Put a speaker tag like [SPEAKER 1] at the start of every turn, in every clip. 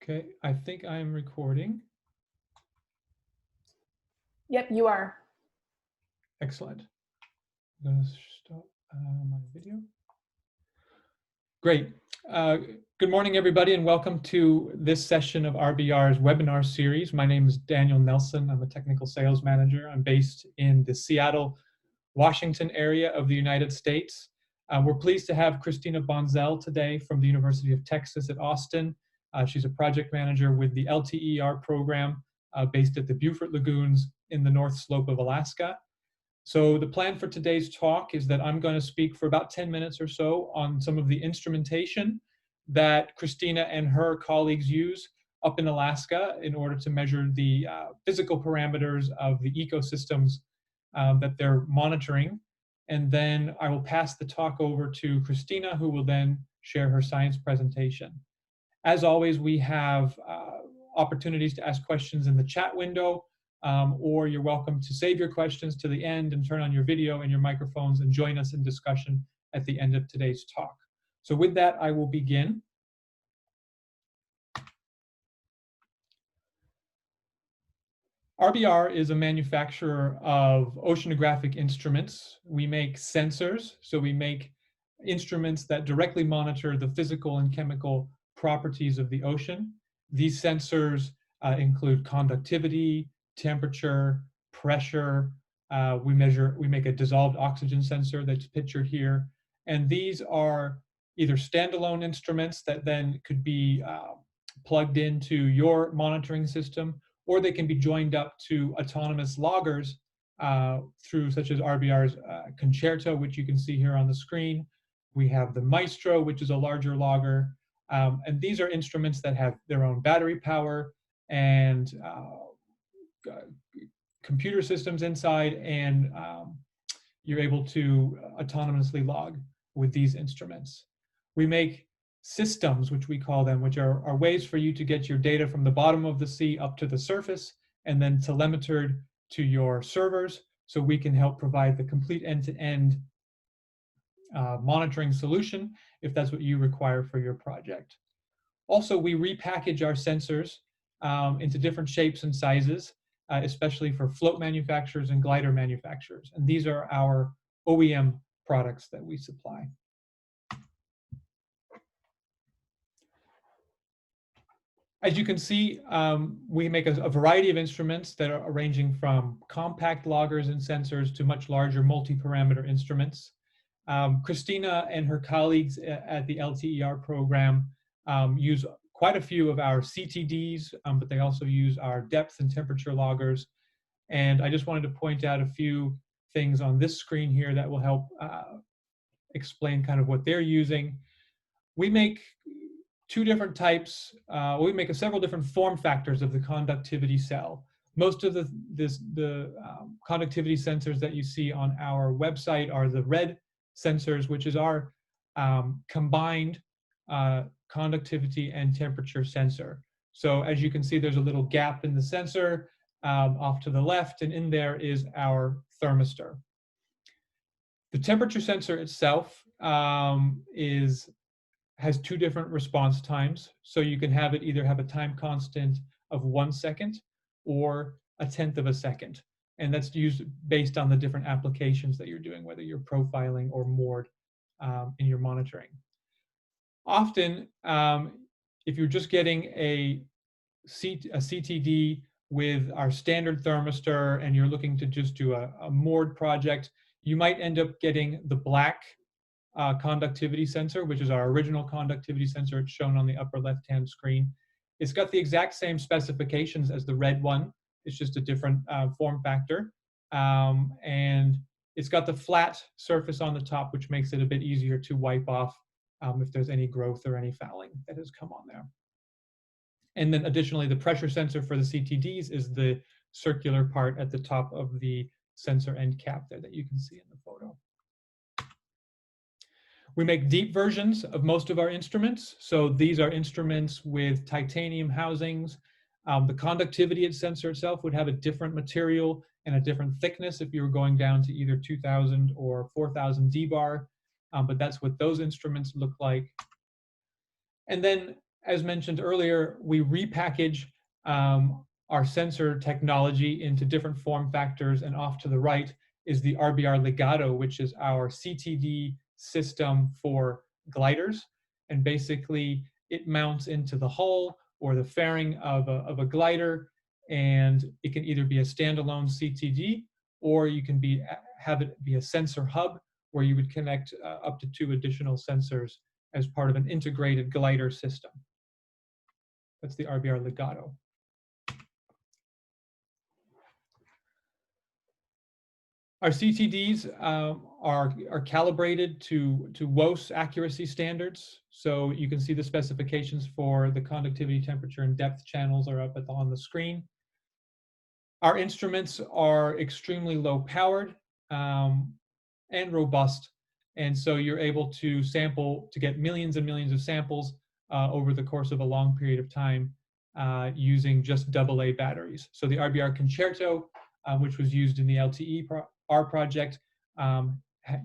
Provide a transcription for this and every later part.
[SPEAKER 1] Okay, I think I am recording.
[SPEAKER 2] Yep, you are.
[SPEAKER 1] Excellent. I'm going to stop my video. Great. Good morning, everybody, and welcome to this session of RBR's webinar series. My name is Daniel Nelson. I'm a technical sales manager. I'm based in the Seattle, Washington area of the United States. We're pleased to have Christina Bonsell today from the University of Texas at Austin. She's a project manager with the LTER program based at the Beaufort Lagoons in the North Slope of Alaska. So the plan for today's talk is that I'm going to speak for about 10 minutes or so on some of the instrumentation that Christina and her colleagues use up in Alaska in order to measure the physical parameters of the ecosystems that they're monitoring. And then I will pass the talk over to Christina, who will then share her science presentation. As always, we have opportunities to ask questions in the chat window, or you're welcome to save your questions to the end and turn on your video and your microphones and join us in discussion at the end of today's talk. So with that, I will begin. RBR is a manufacturer of oceanographic instruments. We make sensors, so we make instruments that directly monitor the physical and chemical properties of the ocean. These sensors include conductivity, temperature, pressure. We make a dissolved oxygen sensor that's pictured here. And these are either standalone instruments that then could be plugged into your monitoring system, or they can be joined up to autonomous loggers through such as RBR's Concerto, which you can see here on the screen. We have the Maestro, which is a larger logger. And these are instruments that have their own battery power and computer systems inside, and you're able to autonomously log with these instruments. We make systems, which we call them, which are ways for you to get your data from the bottom of the sea up to the surface and then telemetered to your servers, so we can help provide the complete end-to-end monitoring solution if that's what you require for your project. Also, we repackage our sensors into different shapes and sizes, especially for float manufacturers and glider manufacturers. And these are our OEM products that we supply. As you can see, we make a variety of instruments that are ranging from compact loggers and sensors to much larger multi-parameter instruments. Christina and her colleagues at the LTER program use quite a few of our CTDs, but they also use our depth and temperature loggers. And I just wanted to point out a few things on this screen here that will help explain kind of what they're using. We make two different types, we make several different form factors of the conductivity cell. Most of the conductivity sensors that you see on our website are the red sensors, which is our combined conductivity and temperature sensor. So as you can see, there's a little gap in the sensor off to the left, and in there is our thermistor. The temperature sensor itself has two different response times. So you can have it either have a time constant of 1 second or 1/10 of a second. And that's used based on the different applications that you're doing, whether you're profiling or moored in your monitoring. Often, if you're just getting a CTD with our standard thermistor and you're looking to just do a moored project, you might end up getting the black conductivity sensor, which is our original conductivity sensor. It's shown on the upper left-hand screen. It's got the exact same specifications as the red one. It's just a different form factor. And it's got the flat surface on the top, which makes it a bit easier to wipe off if there's any growth or any fouling that has come on there. And then additionally, the pressure sensor for the CTDs is the circular part at the top of the sensor end cap there that you can see in the photo. We make deep versions of most of our instruments. So these are instruments with titanium housings. The conductivity sensor itself would have a different material and a different thickness if you were going down to either 2000 or 4000 dbar, but that's what those instruments look like. And then as mentioned earlier, we repackage our sensor technology into different form factors, and off to the right is the rbr-global, which is our CTD system for gliders. And basically, it mounts into the hull or the fairing of a glider, and it can either be a standalone CTD, or you can have it be a sensor hub where you would connect up to 2 additional sensors as part of an integrated glider system. That's the rbr-global. Our CTDs are calibrated to WOS accuracy standards. So you can see the specifications for the conductivity, temperature, and depth channels are up on the screen. Our instruments are extremely low powered and robust. And so you're able to get millions and millions of samples over the course of a long period of time using just AA batteries. So the RBR Concerto, which was used in the LTE-R project,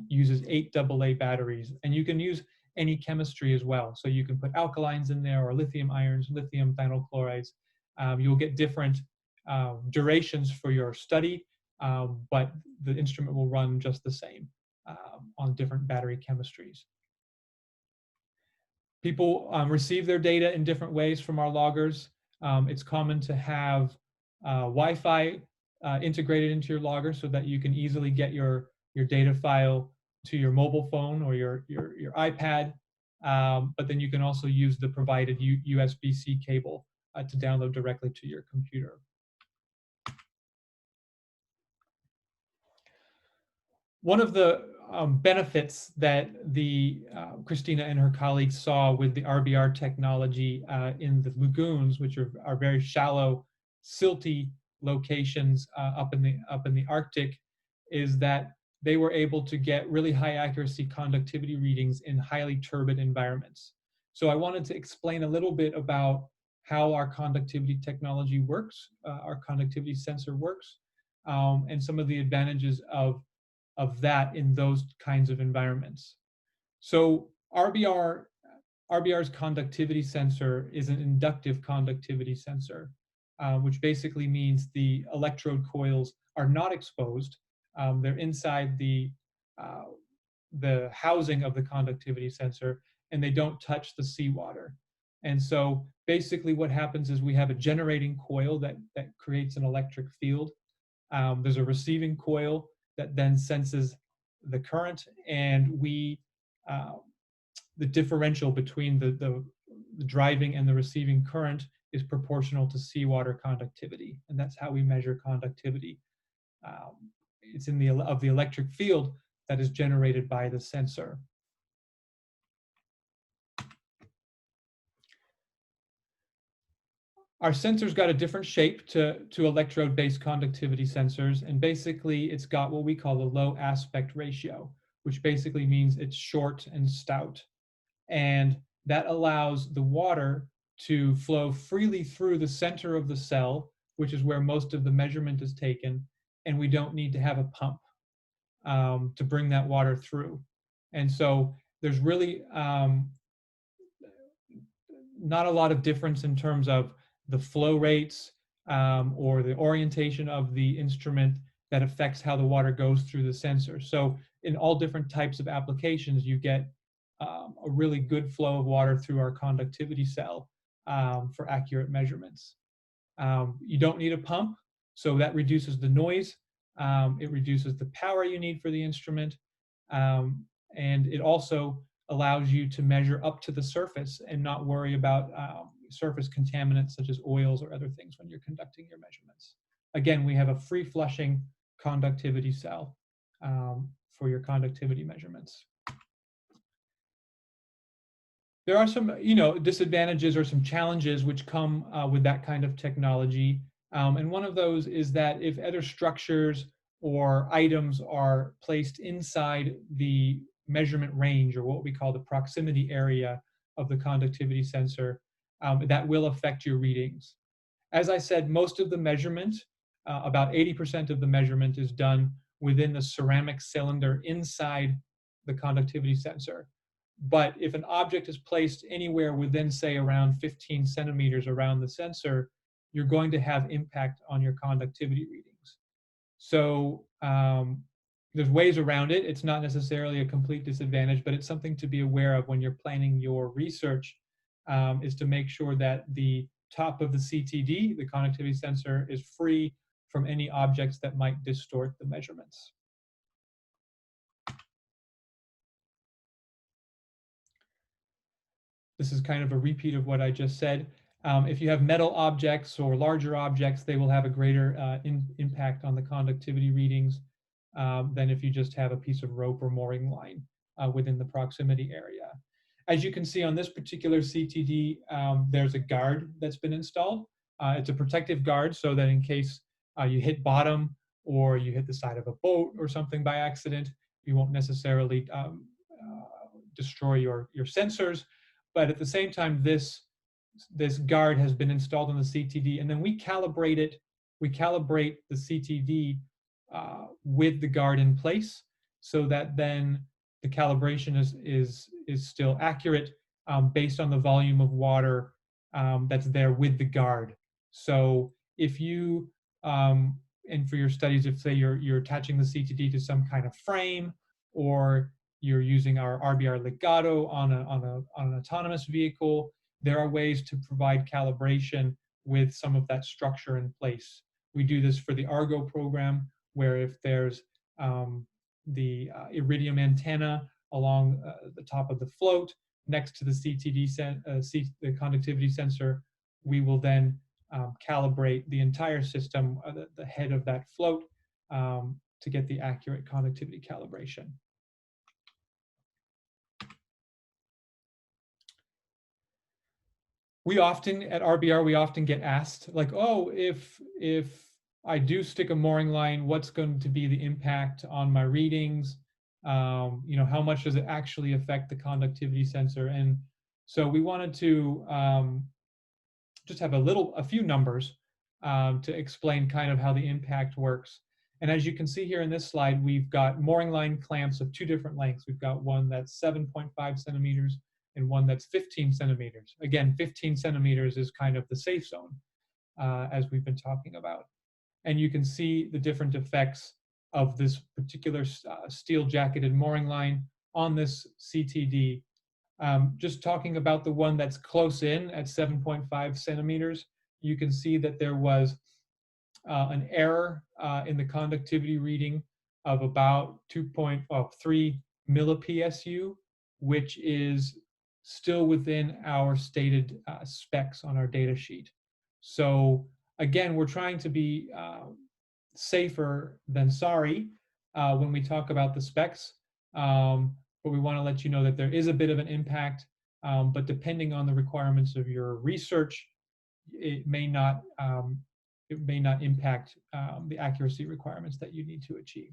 [SPEAKER 1] uses 8 AA batteries. And you can use any chemistry as well. So you can put alkalines in there, or lithium ions, lithium thionyl chlorides. You'll get different durations for your study, but the instrument will run just the same on different battery chemistries. People receive their data in different ways from our loggers. It's common to have Wi-Fi integrated into your logger so that you can easily get your data file to your mobile phone or your iPad. But then you can also use the provided USB-C cable to download directly to your computer. One of the benefits that Christina and her colleagues saw with the RBR technology in the lagoons, which are very shallow, silty locations up in the Arctic, is that they were able to get really high accuracy conductivity readings in highly turbid environments. So I wanted to explain a little bit about how our conductivity technology works, our conductivity sensor works, and some of the advantages of that in those kinds of environments. So RBR's conductivity sensor is an inductive conductivity sensor, which basically means the electrode coils are not exposed. They're inside the housing of the conductivity sensor, and they don't touch the seawater. And so basically what happens is we have a generating coil that creates an electric field. There's a receiving coil that then senses the current, and the differential between the driving and the receiving current is proportional to seawater conductivity, and that's how we measure conductivity. It's in the electric field that is generated by the sensor. Our sensor's got a different shape to electrode-based conductivity sensors, and basically it's got what we call the low aspect ratio, which basically means it's short and stout. And that allows the water to flow freely through the center of the cell, which is where most of the measurement is taken, and we don't need to have a pump to bring that water through. And so there's really not a lot of difference in terms of the flow rates or the orientation of the instrument that affects how the water goes through the sensor. So in all different types of applications, you get a really good flow of water through our conductivity cell for accurate measurements. You don't need a pump, so that reduces the noise. It reduces the power you need for the instrument. And it also allows you to measure up to the surface and not worry about surface contaminants such as oils or other things when you're conducting your measurements. Again, we have a free flushing conductivity cell for your conductivity measurements. There are some, disadvantages or some challenges which come with that kind of technology. And one of those is that if other structures or items are placed inside the measurement range, or what we call the proximity area of the conductivity sensor, that will affect your readings. As I said, most of the measurement, about 80% of the measurement, is done within the ceramic cylinder inside the conductivity sensor. But if an object is placed anywhere within, say, around 15 centimeters around the sensor, you're going to have impact on your conductivity readings. So there's ways around it. It's not necessarily a complete disadvantage, but it's something to be aware of when you're planning your research, is to make sure that the top of the CTD, the conductivity sensor, is free from any objects that might distort the measurements. This is kind of a repeat of what I just said. If you have metal objects or larger objects, they will have a greater impact on the conductivity readings than if you just have a piece of rope or mooring line within the proximity area. As you can see on this particular CTD, there's a guard that's been installed. It's a protective guard so that in case you hit bottom or you hit the side of a boat or something by accident, you won't necessarily destroy your sensors. But at the same time, this guard has been installed on the CTD, and then we calibrate it. We calibrate the CTD with the guard in place, so that then the calibration is still accurate based on the volume of water that's there with the guard. So if you and for your studies, if say you're attaching the CTD to some kind of frame, or you're using our rbr legato on an autonomous vehicle, there are ways to provide calibration with some of that structure in place. We do this for the Argo program, where if there's the iridium antenna along the top of the float next to the CTD, the conductivity sensor, we will then calibrate the entire system, the head of that float, to get the accurate conductivity calibration. We often, at RBR, we often get asked, like, oh, if I do stick a mooring line, what's going to be the impact on my readings? You know, how much does it actually affect the conductivity sensor? And so we wanted to just have a few numbers to explain kind of how the impact works. And as you can see here in this slide, we've got mooring line clamps of two different lengths. We've got one that's 7.5 centimeters and one that's 15 centimeters. Again, 15 centimeters is kind of the safe zone, as we've been talking about. And you can see the different effects of this particular steel jacketed mooring line on this CTD. Just talking about the one that's close in at 7.5 centimeters, you can see that there was an error in the conductivity reading of about 2.3 millipsu, which is still within our stated specs on our data sheet. So again, we're trying to be safer than sorry when we talk about the specs, but we want to let you know that there is a bit of an impact, but depending on the requirements of your research, it may not impact the accuracy requirements that you need to achieve.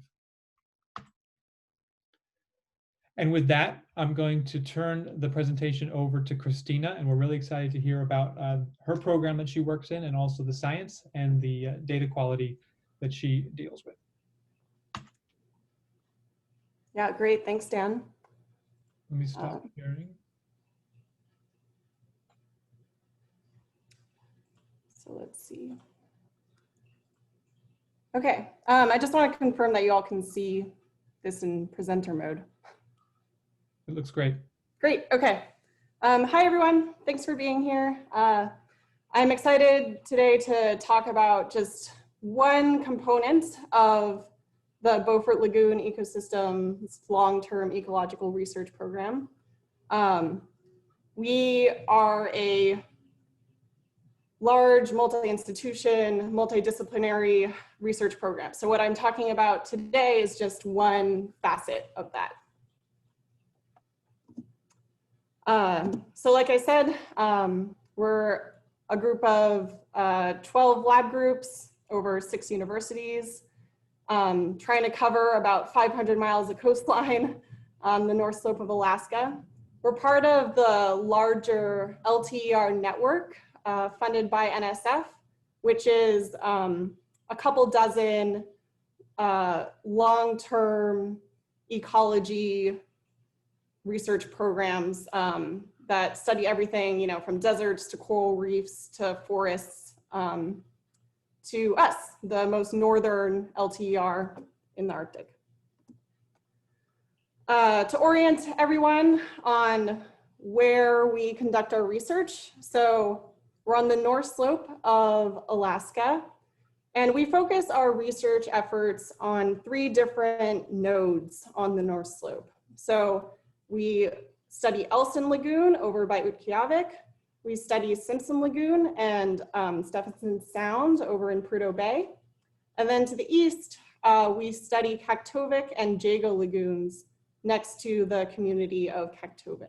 [SPEAKER 1] And with that, I'm going to turn the presentation over to Christina, and we're really excited to hear about her program that she works in, and also the science and the data quality that she deals with.
[SPEAKER 2] Yeah, great. Thanks, Dan.
[SPEAKER 1] Let me stop sharing.
[SPEAKER 2] So let's see. Okay, I just want to confirm that you all can see this in presenter mode.
[SPEAKER 1] It looks great.
[SPEAKER 2] Great, okay. Hi, everyone. Thanks for being here. I'm excited today to talk about just one component of the Beaufort Lagoon ecosystem's long-term ecological research program. We are a large multi-institution, multidisciplinary research program. So what I'm talking about today is just one facet of that. So like I said, we're a group of 12 lab groups over 6 universities, trying to cover about 500 miles of coastline on the North Slope of Alaska. We're part of the larger LTER network funded by NSF, which is a couple dozen long-term ecology research programs that study everything, you know, from deserts to coral reefs to forests to us, the most northern LTER in the Arctic. To orient everyone on where we conduct our research. So we're on the north slope of Alaska, and we focus our research efforts on 3 different nodes on the north slope. So we study Elson Lagoon over by Utqiagvik. We study Simpson Lagoon and Stephenson Sound over in Prudhoe Bay. And then to the east, we study Kaktovik and Jago Lagoons next to the community of Kaktovik.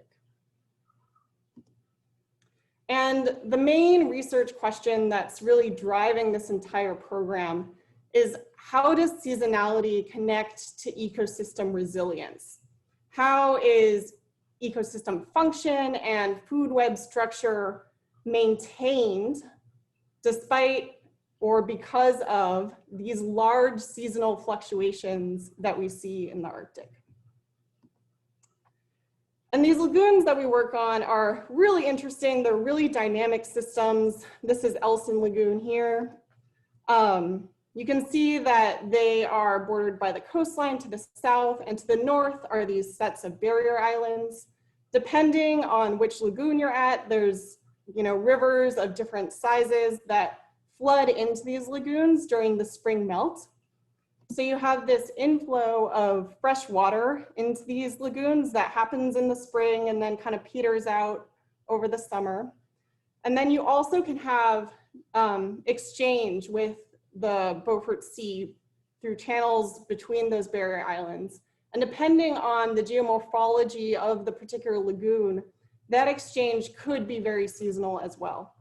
[SPEAKER 2] And the main research question that's really driving this entire program is, how does seasonality connect to ecosystem resilience? How is ecosystem function and food web structure maintained despite or because of these large seasonal fluctuations that we see in the Arctic? And these lagoons that we work on are really interesting. They're really dynamic systems. This is Elson Lagoon here. You can see that they are bordered by the coastline to the south, and to the north are these sets of barrier islands. Depending on which lagoon you're at, there's, you know, rivers of different sizes that flood into these lagoons during the spring melt. So you have this inflow of fresh water into these lagoons that happens in the spring and then kind of peters out over the summer. And then you also can have exchange with the Beaufort Sea through channels between those barrier islands. And depending on the geomorphology of the particular lagoon, that exchange could be very seasonal as well.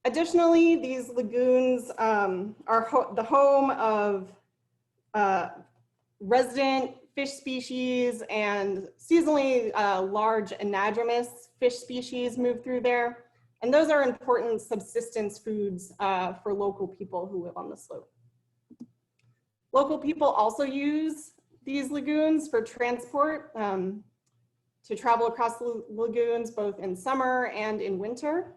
[SPEAKER 2] Additionally, these lagoons are the home of resident fish species, and seasonally large anadromous fish species move through there. And those are important subsistence foods for local people who live on the slope. Local people also use these lagoons for transport to travel across the lagoons, both in summer and in winter.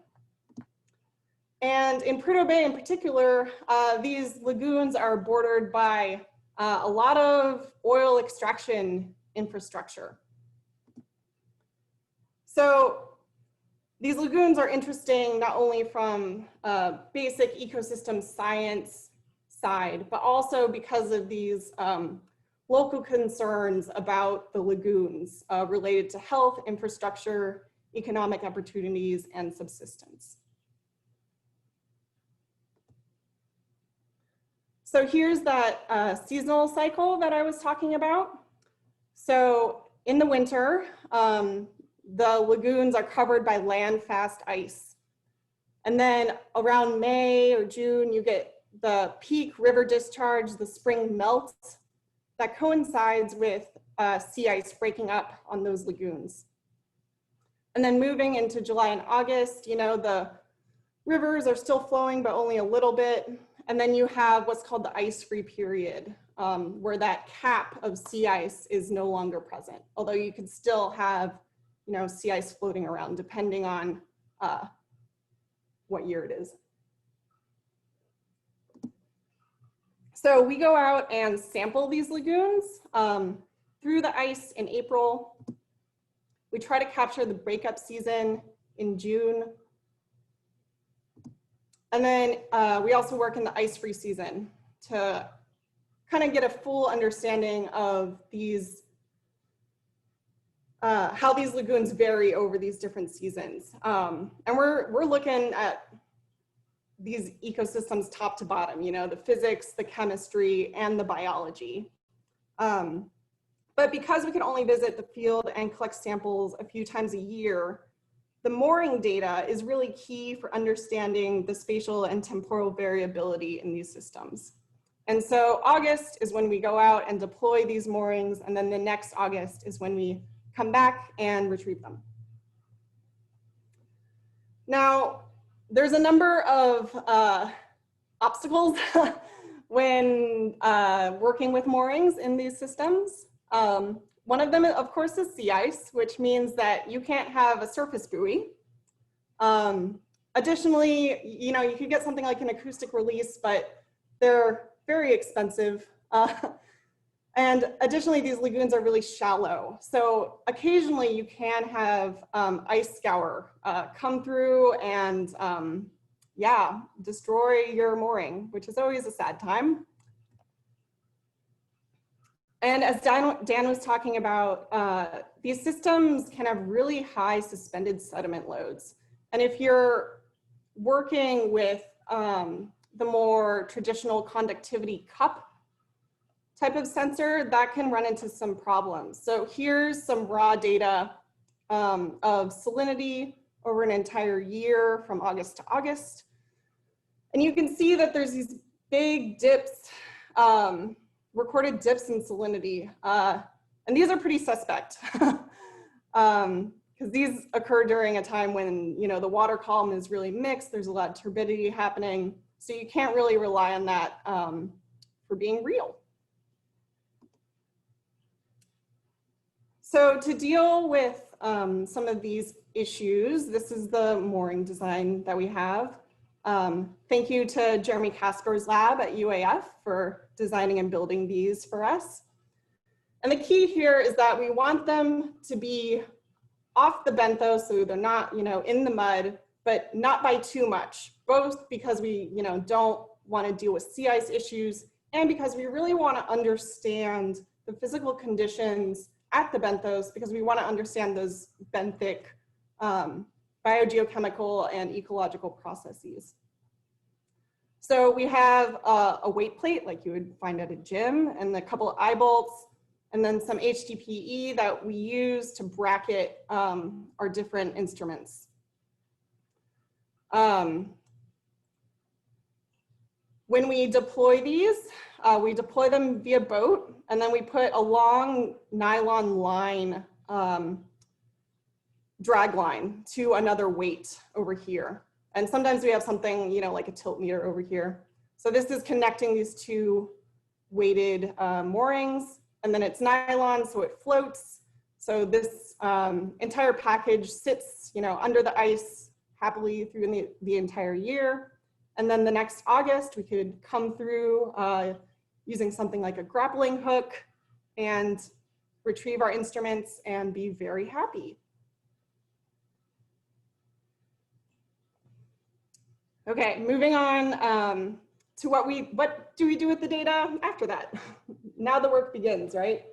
[SPEAKER 2] And in Prudhoe Bay in particular, these lagoons are bordered by a lot of oil extraction infrastructure. So these lagoons are interesting not only from a basic ecosystem science side, but also because of these local concerns about the lagoons related to health, infrastructure, economic opportunities, and subsistence. So here's that seasonal cycle that I was talking about. So in the winter, the lagoons are covered by land-fast ice. And then around May or June, you get the peak river discharge, the spring melt that coincides with sea ice breaking up on those lagoons. And then moving into July and August, you know, the rivers are still flowing, but only a little bit. And then you have what's called the ice-free period, where that cap of sea ice is no longer present, although you could still have, you know, sea ice floating around depending on what year it is. So we go out and sample these lagoons through the ice in April. We try to capture the breakup season in June. And then we also work in the ice-free season to kind of get a full understanding of these, how these lagoons vary over these different seasons. And we're looking at these ecosystems top to bottom, you know, the physics, the chemistry, and the biology. But because we can only visit the field and collect samples a few times a year, the mooring data is really key for understanding the spatial and temporal variability in these systems. And so August is when we go out and deploy these moorings, and then the next August is when we come back and retrieve them. Now, there's a number of obstacles when working with moorings in these systems. One of them, of course, is sea ice, which means that you can't have a surface buoy. Additionally, you know, you could get something like an acoustic release, but they're very expensive. And additionally, these lagoons are really shallow. So occasionally you can have ice scour come through and yeah, destroy your mooring, which is always a sad time. And as Dan was talking about, these systems can have really high suspended sediment loads. And if you're working with the more traditional conductivity cup type of sensor, that can run into some problems. So here's some raw data of salinity over an entire year from August to August. And you can see that there's these big dips, recorded dips in salinity. And these are pretty suspect because these occur during a time when, you know, the water column is really mixed, there's a lot of turbidity happening. So you can't really rely on that for being real. So to deal with some of these issues, this is the mooring design that we have. Thank you to Jeremy Casper's lab at UAF for designing and building these for us. And the key here is that we want them to be off the bentho, so they're not, you know, in the mud, but not by too much, both because we, you know, don't want to deal with sea ice issues and because we really want to understand the physical conditions at the benthos, because we want to understand those benthic biogeochemical and ecological processes. So we have a weight plate like you would find at a gym and a couple of eye bolts and then some HDPE that we use to bracket our different instruments. When we deploy these, we deploy them via boat, and then we put a long nylon line, drag line to another weight over here. And sometimes we have something, you know, like a tilt meter over here. So this is connecting these two weighted moorings, and then it's nylon, so it floats. So this entire package sits, you know, under the ice happily through the entire year. And then the next August, we could come through using something like a grappling hook and retrieve our instruments and be very happy. Okay, moving on to what do we do with the data after that? Now the work begins, right?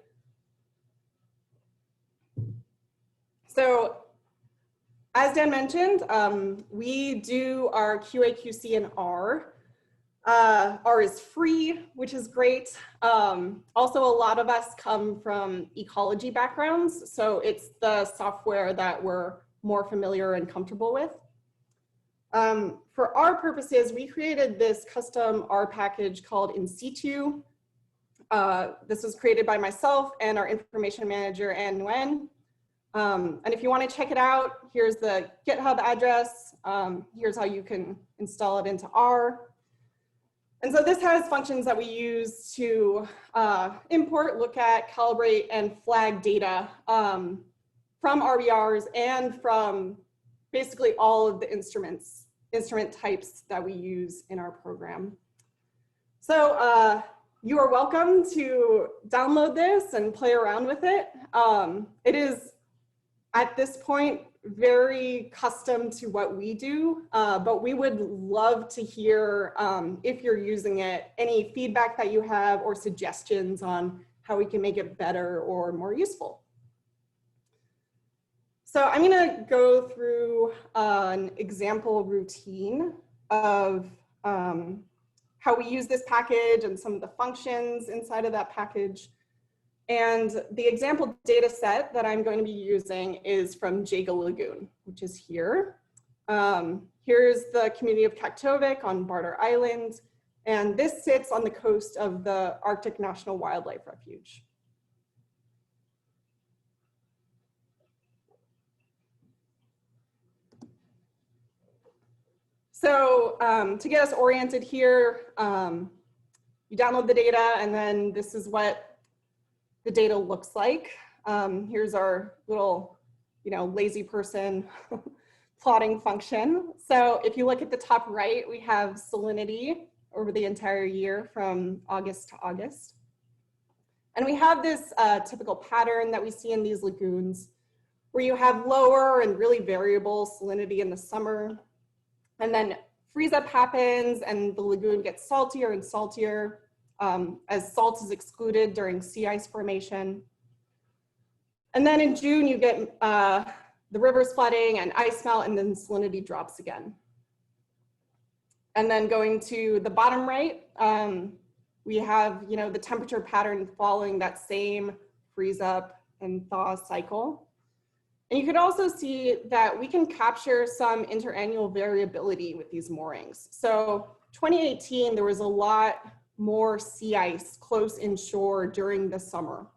[SPEAKER 2] So as Dan mentioned, we do our QA/QC in R. R is free, which is great. Also, a lot of us come from ecology backgrounds, so it's the software that we're more familiar and comfortable with. For our purposes, we created this custom R package called In Situ. This was created by myself and our information manager, Ann Nguyen. And if you want to check it out, here's the GitHub address. Here's how you can install it into R. And so this has functions that we use to import, look at, calibrate, and flag data from RBRs and from basically all of the instrument types that we use in our program. So you are welcome to download this and play around with it. It is, at this point, very custom to what we do, but we would love to hear, if you're using it, any feedback that you have or suggestions on how we can make it better or more useful. So I'm gonna go through an example routine of how we use this package and some of the functions inside of that package. And the example data set that I'm going to be using is from Jaga Lagoon, which is here. Here's the community of Kaktovik on Barter Island. And this sits on the coast of the Arctic National Wildlife Refuge. So to get us oriented here, you download the data, and then this is the data looks like. Here's our little, lazy person plotting function. So if you look at the top right, we have salinity over the entire year from August to August. And we have this typical pattern that we see in these lagoons where you have lower and really variable salinity in the summer. And then freeze up happens and the lagoon gets saltier and saltier as salt is excluded during sea ice formation. And then in June, you get the rivers flooding and ice melt, and then salinity drops again. And then going to the bottom right, we have the temperature pattern following that same freeze up and thaw cycle. And you could also see that we can capture some interannual variability with these moorings. So 2018, there was a lot more sea ice close inshore during the summer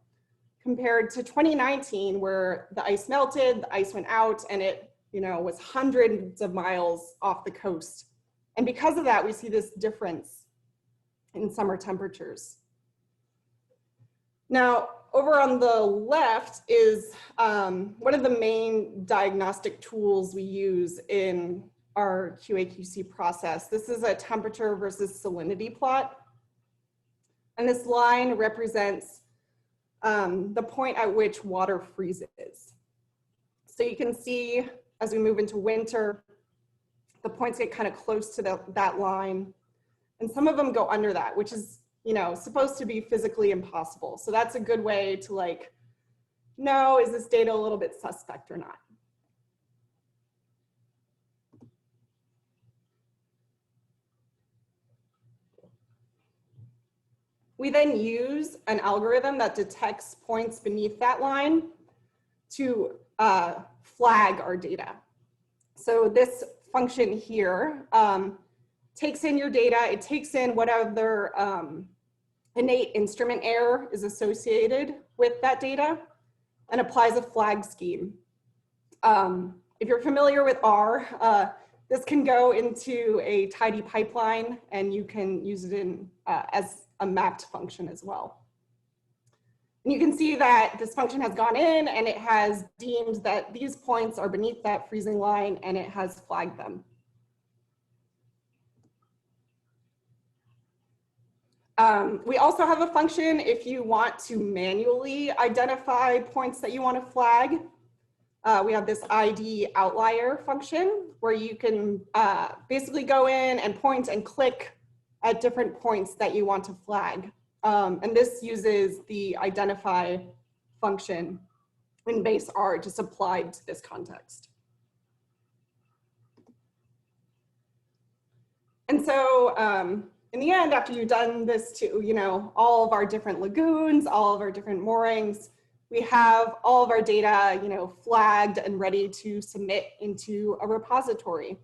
[SPEAKER 2] compared to 2019, where the ice melted, the ice went out, and it was hundreds of miles off the coast. And because of that, we see this difference in summer temperatures. Now, over on the left is one of the main diagnostic tools we use in our QA/QC process. This is a temperature versus salinity plot. And this line represents the point at which water freezes. So you can see as we move into winter, the points get kind of close to that line. And some of them go under that, which is supposed to be physically impossible. So that's a good way to know, is this data a little bit suspect or not? We then use an algorithm that detects points beneath that line to flag our data. So this function here takes in your data, it takes in whatever innate instrument error is associated with that data and applies a flag scheme. If you're familiar with R, this can go into a tidy pipeline and you can use it in as a mapped function as well. And you can see that this function has gone in and it has deemed that these points are beneath that freezing line and it has flagged them. We also have a function if you want to manually identify points that you want to flag. We have this ID outlier function where you can basically go in and point and click at different points that you want to flag. And this uses the identify function in base R just applied to this context. And so in the end, after you've done this to all of our different lagoons, all of our different moorings, we have all of our data flagged and ready to submit into a repository.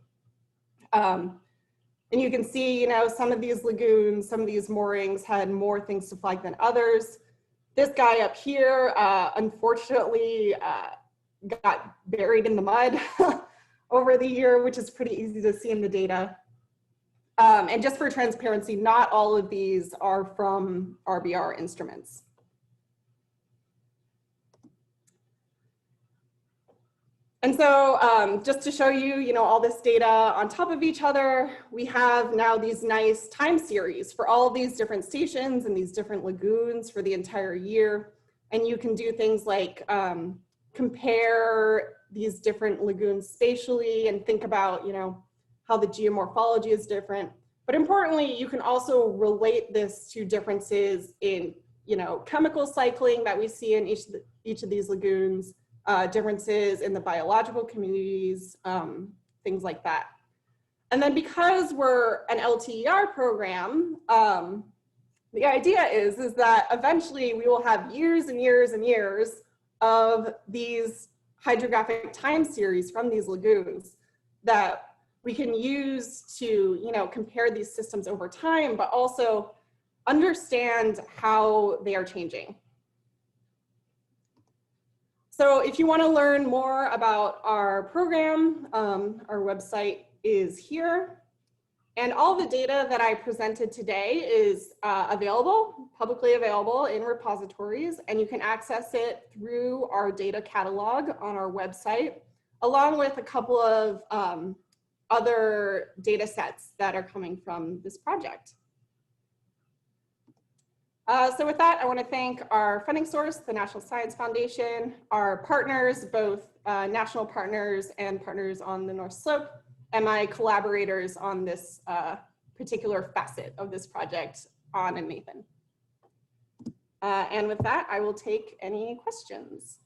[SPEAKER 2] And you can see, some of these lagoons, some of these moorings had more things to flag than others. This guy up here, unfortunately, got buried in the mud over the year, which is pretty easy to see in the data. And just for transparency, not all of these are from RBR instruments. And so just to show you, all this data on top of each other, we have now these nice time series for all of these different stations and these different lagoons for the entire year. And you can do things like compare these different lagoons spatially and think about, how the geomorphology is different. But importantly, you can also relate this to differences in, chemical cycling that we see in each of these lagoons, differences in the biological communities, things like that. And then because we're an LTER program, the idea is that eventually we will have years and years and years of these hydrographic time series from these lagoons that we can use to, compare these systems over time, but also understand how they are changing. So if you want to learn more about our program, our website is here. And all the data that I presented today is publicly available in repositories, and you can access it through our data catalog on our website, along with a couple of other data sets that are coming from this project. So with that, I want to thank our funding source, the National Science Foundation, our partners, both national partners and partners on the North Slope, and my collaborators on this particular facet of this project, An and Nathan. And with that, I will take any questions.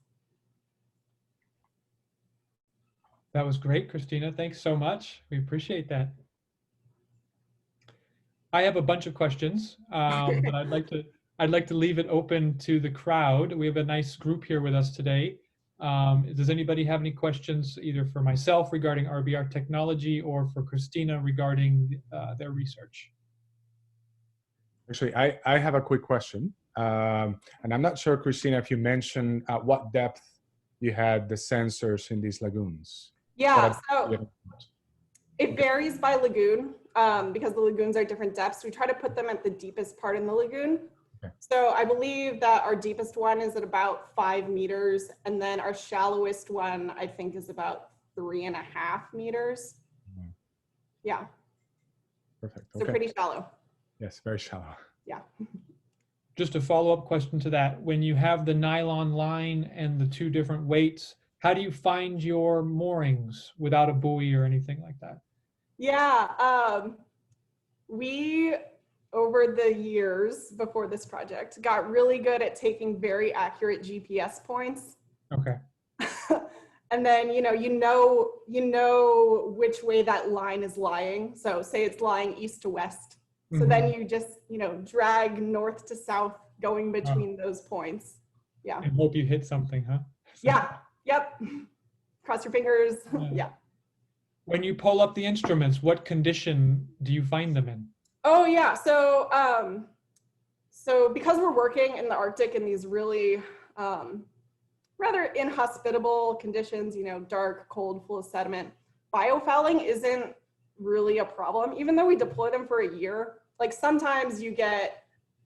[SPEAKER 1] That was great, Christina. Thanks so much. We appreciate that. I have a bunch of questions, but I'd like to leave it open to the crowd. We have a nice group here with us today. Does anybody have any questions either for myself regarding RBR technology or for Christina regarding their research?
[SPEAKER 3] Actually, I have a quick question. And I'm not sure, Christina, if you mentioned at what depth you had the sensors in these lagoons.
[SPEAKER 2] Yeah, so it varies by lagoon because the lagoons are different depths. We try to put them at the deepest part in the lagoon. Okay. So I believe that our deepest one is at about 5 meters, and then our shallowest one, I think, is about 3.5 meters. Mm-hmm. Yeah.
[SPEAKER 3] Perfect.
[SPEAKER 2] So
[SPEAKER 3] okay.
[SPEAKER 2] Pretty shallow.
[SPEAKER 3] Yes, very shallow.
[SPEAKER 2] Yeah.
[SPEAKER 1] Just a follow-up question to that. When you have the nylon line and the 2 different weights, how do you find your moorings without a buoy or anything like that?
[SPEAKER 2] Yeah, we, over the years before this project, got really good at taking very accurate GPS points.
[SPEAKER 1] Okay.
[SPEAKER 2] And then, you know which way that line is lying. So say it's lying east to west. So then you just, drag north to south going between those points. Yeah.
[SPEAKER 1] And hope you hit something, huh?
[SPEAKER 2] Yeah. Yep. Cross your fingers. Yeah.
[SPEAKER 1] When you pull up the instruments, what condition do you find them in?
[SPEAKER 2] Oh yeah. So because we're working in the Arctic in these really rather inhospitable conditions, dark, cold, full of sediment, biofouling isn't really a problem, even though we deploy them for a year. Like sometimes you get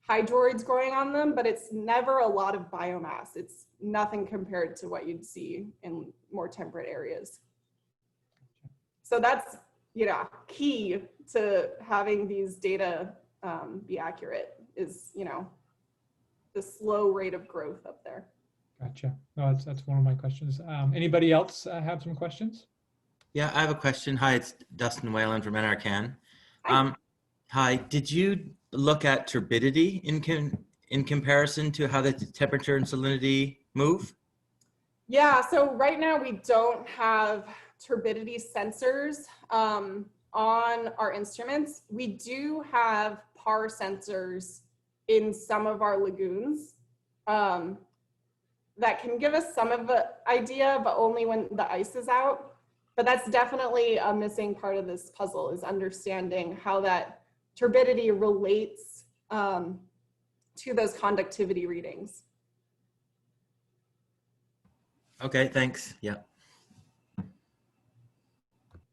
[SPEAKER 2] hydroids growing on them, but it's never a lot of biomass. It's nothing compared to what you'd see in more temperate areas. So that's, key to having these data be accurate is, the slow rate of growth up there.
[SPEAKER 1] Gotcha. No, that's one of my questions. Anybody else have some questions?
[SPEAKER 4] Yeah, I have a question. Hi, it's Dustin Whalen from NRCan.
[SPEAKER 2] Hi.
[SPEAKER 4] Hi, did you look at turbidity in comparison to how the temperature and salinity move?
[SPEAKER 2] Yeah, so right now we don't have turbidity sensors on our instruments. We do have PAR sensors in some of our lagoons that can give us some of the idea, but only when the ice is out. But that's definitely a missing part of this puzzle, is understanding how that turbidity relates to those conductivity readings.
[SPEAKER 4] Okay, thanks. Yeah.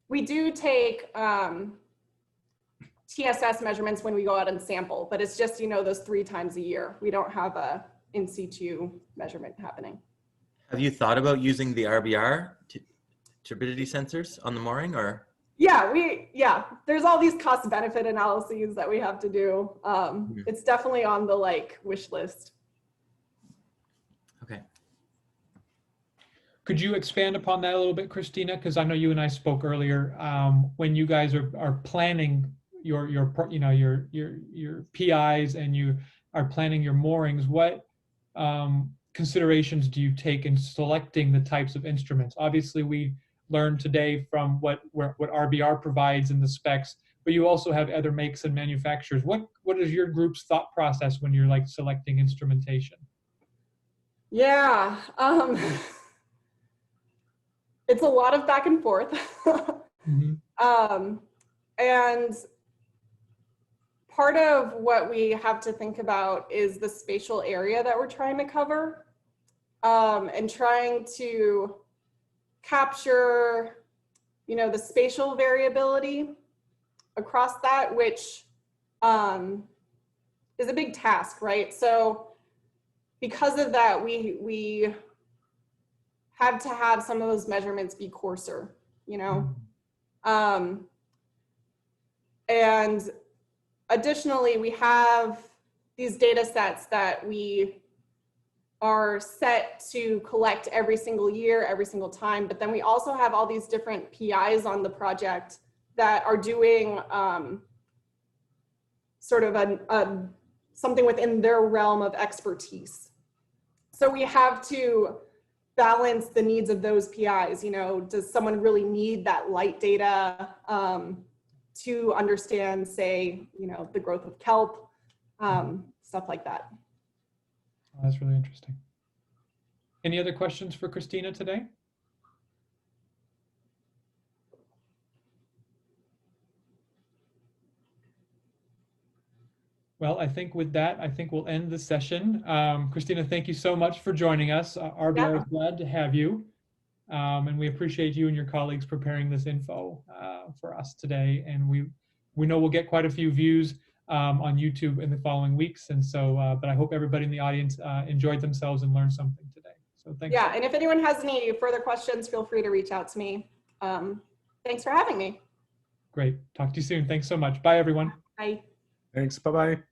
[SPEAKER 2] We do take TSS measurements when we go out and sample, but it's just, those 3 times a year. We don't have a in situ measurement happening.
[SPEAKER 4] Have you thought about using the RBR turbidity sensors on the mooring, or?
[SPEAKER 2] Yeah, there's all these cost benefit analyses that we have to do. It's definitely on the wish list.
[SPEAKER 4] Okay.
[SPEAKER 1] Could you expand upon that a little bit, Christina? Because I know you and I spoke earlier when you guys are planning your PIs and you are planning your moorings. What considerations do you take in selecting the types of instruments? Obviously, we learned today from what RBR provides in the specs, but you also have other makes and manufacturers. What is your group's thought process when you're selecting instrumentation?
[SPEAKER 2] Yeah, it's a lot of back and forth. And part of what we have to think about is the spatial area that we're trying to cover, and trying to capture, the spatial variability across that, which is a big task, right? So because of that, we had to have some of those measurements be coarser, you know? And additionally, we have these data sets that we are set to collect every single year, every single time, but then we also have all these different PIs on the project that are doing sort of something within their realm of expertise. So we have to balance the needs of those PIs. You know, does someone really need that light data to understand, say, you know, the growth of kelp, stuff like that.
[SPEAKER 1] Oh, that's really interesting. Any other questions for Christina today? Well, I think with that, I think we'll end the session. Christina, thank you so much for joining us. RBR is glad to have you. And we appreciate you and your colleagues preparing this info for us today. And we know we'll get quite a few views on YouTube in the following weeks. And so, but I hope everybody in the audience enjoyed themselves and learned something today. So thanks.
[SPEAKER 2] Yeah, and if anyone has any further questions, feel free to reach out to me. Thanks for having me.
[SPEAKER 1] Great. Talk to you soon. Thanks so much. Bye, everyone.
[SPEAKER 2] Bye.
[SPEAKER 3] Thanks. Bye-bye.